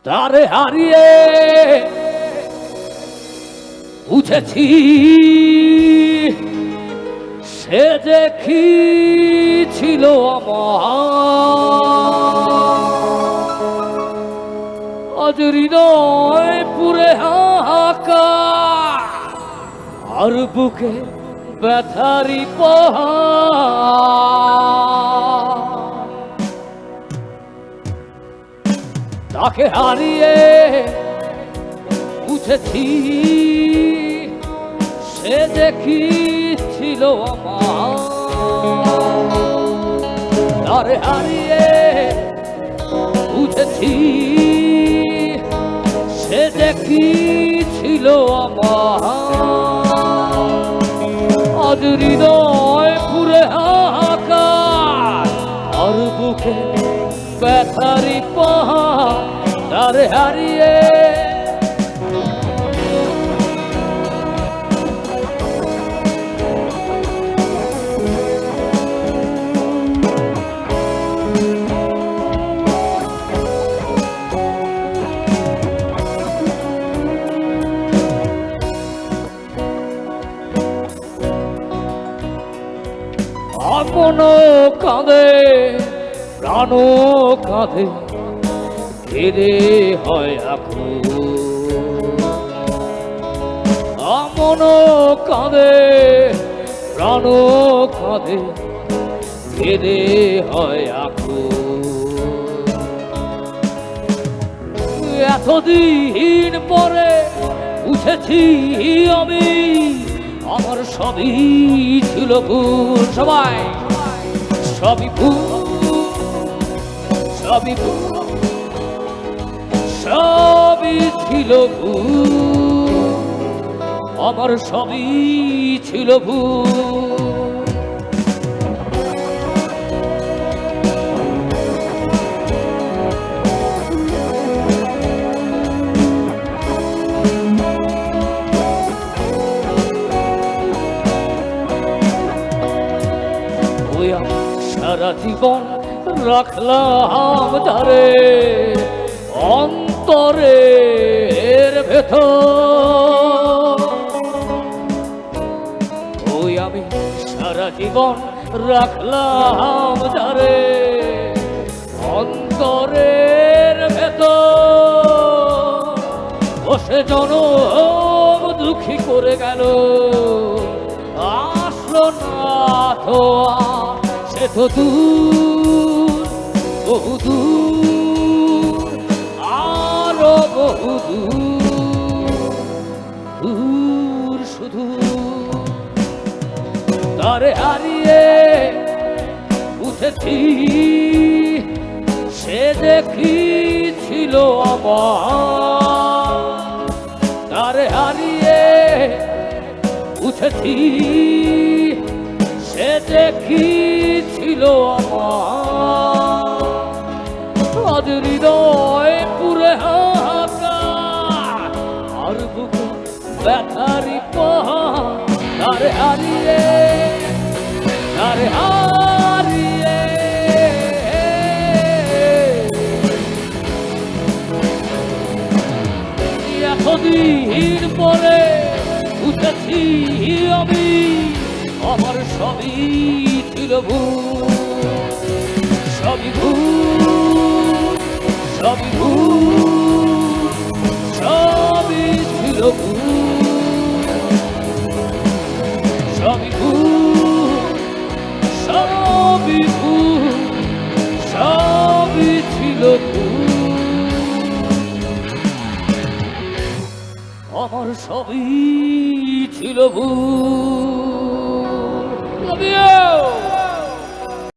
তারে হারিয়ে বুঝেছি সে যে কি ছিল আমার, আজ হৃদয় পুরে হাহাকার আর বুকে ব্যথারি পাহাড়। তাকে হারিয়ে বুঝেছি সে যে কি ছিল আমার, তারে হারিয়ে বুঝেছি সে যে কি ছিল আমার, আজ হৃদয় পুরে হাহাকার আর বুকে ব্যথারি পাহাড়। তারে হারিয়ে আপন কাঁদে প্রাণ কাঁদে কেঁদে হয় আকুল, আপন কাঁদে প্রাণ কাঁদে কেঁদে হয় আকুল। এতদিন পরে বুঝেছি আমি আমার সবই ছিল ভুল, সবাই সবই ভুল, সবই ভুল, সবই ছিল ভুল, আমার সবই ছিল ভুল। সারা জীবন রাখলাম তারে অন্তরের ভেতর, ওই আমি সারা জীবন রাখলাম তারে অন্তরের ভেতর। বসে জনম দুঃখী করে গেল আসলো না তো সে তো দূর বহু দূর, আরো বহু দূর, দূর শুধু। তারে হারিয়ে বুঝেছি সে যে কি ছিল আমার, তারে হারিয়ে বুঝেছি সে যে কি ছিল আমার, আজ হৃদয় পুরে হাহাকার আর বুকে ব্যথারি পাহাড়। তারে হারিয়ে, তারে হারিয়ে এতদিন পরে বুঝেছি আমি আমার সবই ছিল ভুল, সবই ভুল, সবই ভুল, সবই ছিল ভুল, সবই ভুল, সবই ভুল, সবই ছিল ভুল, আমার সবই ছিল ভুল। Love you.